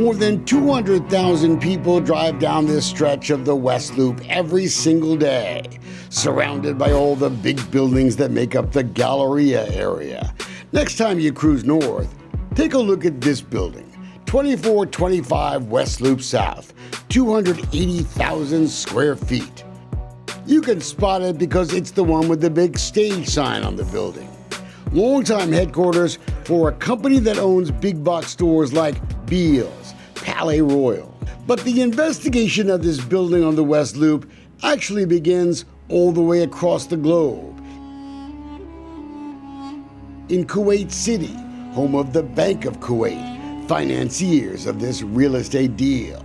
More than 200,000 people drive down this stretch of the West Loop every single day, surrounded by all the big buildings that make up the Galleria area. Next time you cruise north, take a look at this building, 2425 West Loop South, 280,000 square feet. You can spot it because it's the one with the big stage sign on the building. Longtime headquarters for a company that owns big box stores like Beal's, Palais Royal. But the investigation of this building on the West Loop actually begins all the way across the globe. In Kuwait City, home of the Bank of Kuwait, financiers of this real estate deal.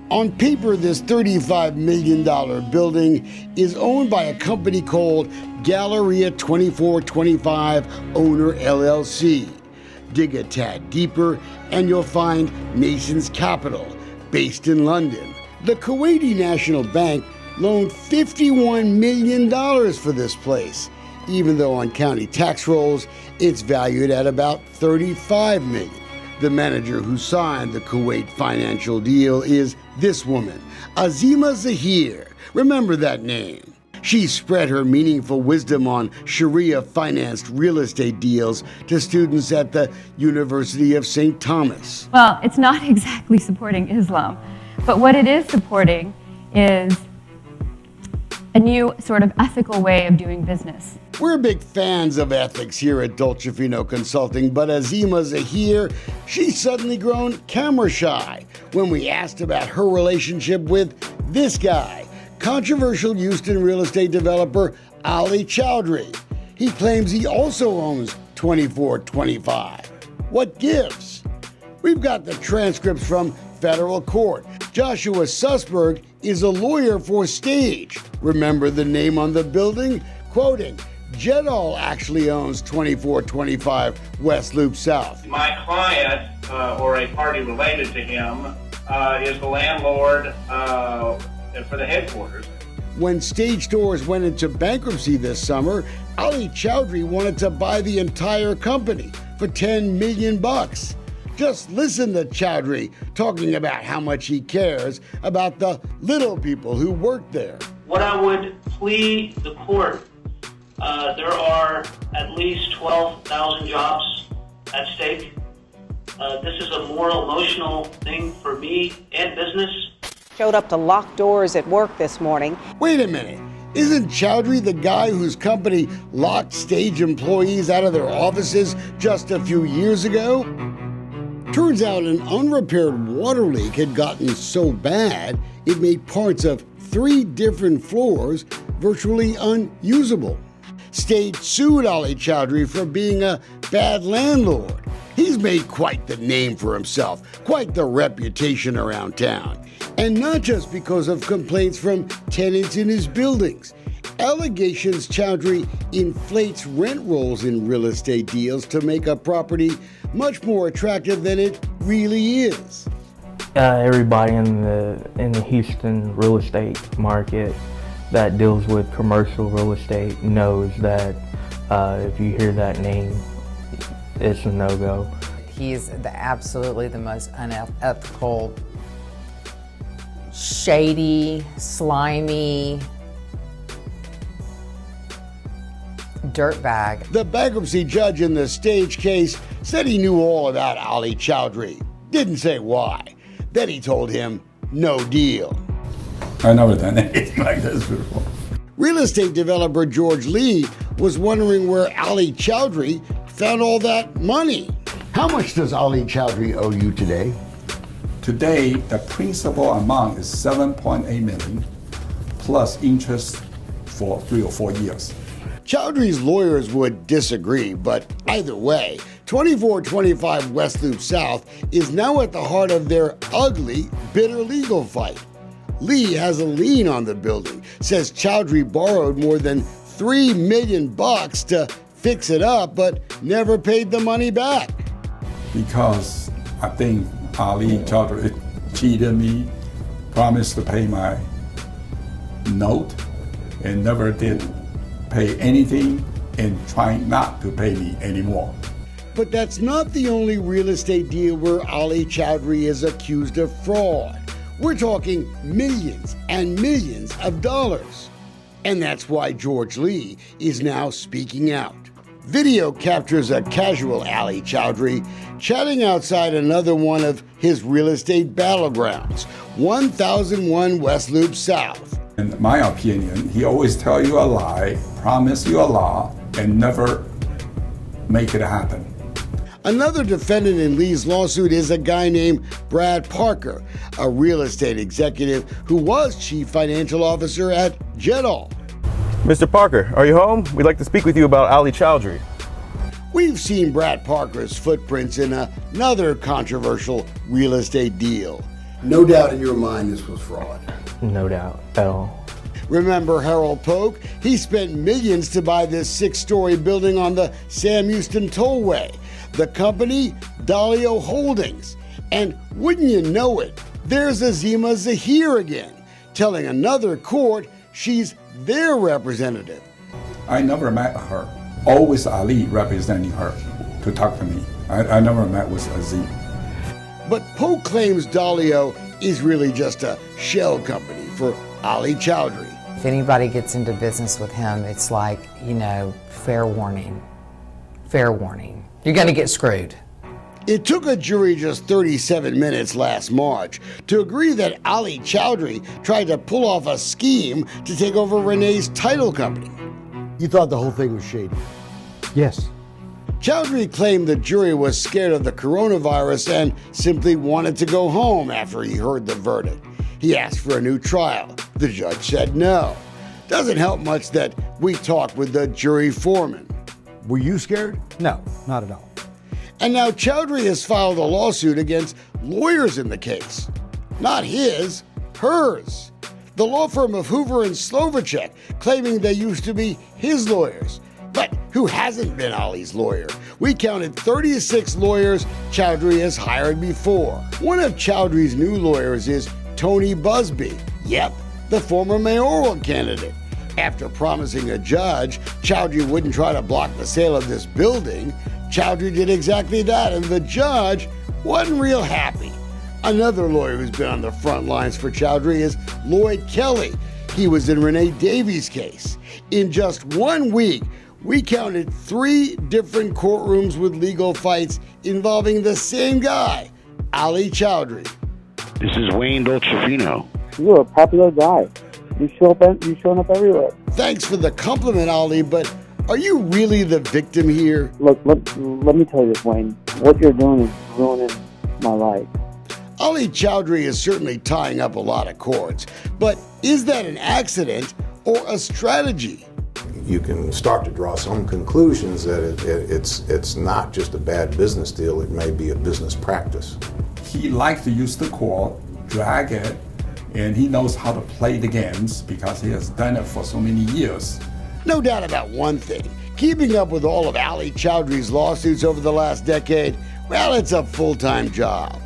On paper, this $35 million building is owned by a company called Galleria 2425 Owner LLC. Dig a tad deeper and you'll find nation's capital, based in London. The Kuwaiti National Bank loaned $51 million for this place, even though on county tax rolls, it's valued at about $35 million. The manager who signed the Kuwait financial deal is this woman, Azima Zahir. Remember that name. She spread her meaningful wisdom on Sharia-financed real estate deals to students at the University of St. Thomas. Well, it's not exactly supporting Islam, but what it is supporting is a new sort of ethical way of doing business. We're big fans of ethics here at Dolce Fino Consulting, but Azima Zahir, she's suddenly grown camera shy when we asked about her relationship with this guy, controversial Houston real estate developer Ali Choudhry. He claims he also owns 2425. What gives? We've got the transcripts from federal court. Joshua Sussberg is a lawyer for Stage. Remember the name on the building? Quoting, Jedal actually owns 2425 West Loop South. My client, or a party related to him, is the landlord for the headquarters. When Stage Stores went into bankruptcy this summer, Ali Choudhry wanted to buy the entire company for $10 million. Just listen to Choudhry talking about how much he cares about the little people who work there. What I would plead the court, there are at least 12,000 jobs at stake. This is a moral, emotional thing for me and business. Showed up to lock doors at work this morning. Wait a minute. Isn't Choudhry the guy whose company locked Stage employees out of their offices just a few years ago? Turns out an unrepaired water leak had gotten so bad it made parts of 3 different floors virtually unusable. Stage sued Ali Choudhry for being a bad landlord. He's made quite the name for himself, quite the reputation around town. And not just because of complaints from tenants in his buildings. Allegations Choudhry inflates rent rolls in real estate deals to make a property much more attractive than it really is. Everybody in the Houston real estate market that deals with commercial real estate knows that if you hear that name, it's a no-go. He's absolutely the most unethical, shady, slimy dirtbag. The bankruptcy judge in the Stage case said he knew all about Ali Choudhry. Didn't say why. Then he told him, no deal. I've never done anything like this before. Real estate developer George Lee was wondering where Ali Choudhry found all that money. How much does Ali Choudhry owe you today? Today, the principal amount is $7.8 million, plus interest for 3 or 4 years. Choudhry's lawyers would disagree, but either way, 2425 West Loop South is now at the heart of their ugly, bitter legal fight. Lee has a lien on the building, says Choudhry borrowed more than $3 million to fix it up, but never paid the money back. Because I think Ali Choudhry cheated me, promised to pay my note, and never did pay anything, and trying not to pay me anymore. But that's not the only real estate deal where Ollie Chowdhury is accused of fraud. We're talking millions and millions of dollars. And that's why George Lee is now speaking out. Video captures a casual Ali Choudhry chatting outside another one of his real estate battlegrounds, 1001 West Loop South. In my opinion, he always tell you a lie, promise you a lot, and never make it happen. Another defendant in Lee's lawsuit is a guy named Brad Parker, a real estate executive who was chief financial officer at Jetall. Mr. Parker, are you home? We'd like to speak with you about Ali Choudhry. We've seen Brad Parker's footprints in another controversial real estate deal. No doubt in your mind this was fraud. No doubt at all. Remember Harold Polk? He spent millions to buy this 6-story building on the Sam Houston Tollway. The company, Dalio Holdings. And wouldn't you know it, there's Azima Zahir again, telling another court she's their representative. I never met her. Always Ali representing her to talk to me. I never met with Azim. But Polk claims Dalio is really just a shell company for Ali Choudhry. If anybody gets into business with him, it's like, fair warning. Fair warning. You're going to get screwed. It took a jury just 37 minutes last March to agree that Ali Choudhry tried to pull off a scheme to take over Renee's title company. You thought the whole thing was shady? Yes. Choudhry claimed the jury was scared of the coronavirus and simply wanted to go home after he heard the verdict. He asked for a new trial. The judge said no. Doesn't help much that we talked with the jury foreman. Were you scared? No, not at all. And now Choudhry has filed a lawsuit against lawyers in the case. Not his, hers. The law firm of Hoover and Slovacek, claiming they used to be his lawyers. But who hasn't been Ollie's lawyer? We counted 36 lawyers Choudhry has hired before. One of Choudhry's new lawyers is Tony Busby. Yep, the former mayoral candidate. After promising a judge Choudhry wouldn't try to block the sale of this building, Choudhry did exactly that, and the judge wasn't real happy. Another lawyer who's been on the front lines for Choudhry is Lloyd Kelly. He was in Renee Davies' case. In just 1 week, we counted 3 different courtrooms with legal fights involving the same guy, Ali Choudhry. This is Wayne Dolcefino. You're a popular guy. You're showing up everywhere. Thanks for the compliment, Ali, but are you really the victim here? Look, let me tell you this, Wayne. What you're doing is ruining my life. Ali Choudhry is certainly tying up a lot of cords, but is that an accident or a strategy? You can start to draw some conclusions that it's not just a bad business deal, it may be a business practice. He likes to use the court, drag it, and he knows how to play the games because he has done it for so many years. No doubt about one thing, keeping up with all of Ali Choudhry's lawsuits over the last decade, well, it's a full-time job.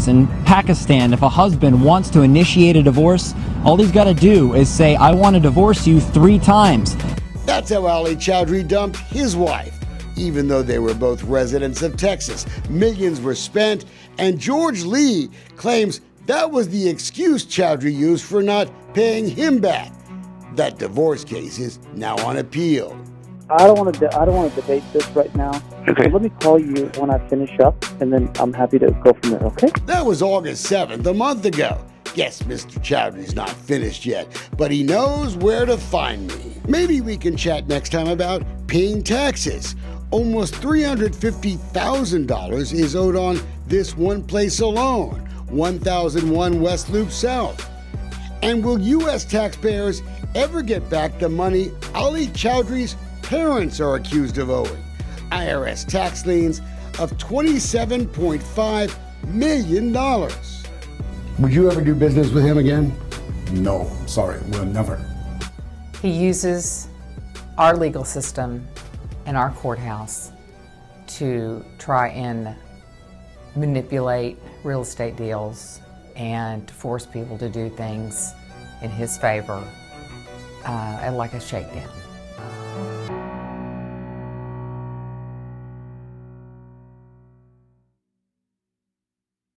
In Pakistan, if a husband wants to initiate a divorce, all he's got to do is say, I want to divorce you 3 times. That's how Ali Choudhry dumped his wife. Even though they were both residents of Texas, millions were spent, and George Lee claims that was the excuse Choudhry used for not paying him back. That divorce case is now on appeal. I don't want to debate this right now. Okay. So let me call you when I finish up, and then I'm happy to go from there, okay? That was August 7th, a month ago. Yes, Mr. Choudhry's not finished yet, but he knows where to find me. Maybe we can chat next time about paying taxes. Almost $350,000 is owed on this one place alone, 1001 West Loop South. And will U.S. taxpayers ever get back the money Ali Choudhry's parents are accused of owing? IRS tax liens of $27.5 million. Would you ever do business with him again? No, sorry, we'll never. He uses our legal system and our courthouse to try and manipulate real estate deals and to force people to do things in his favor, like a shakedown.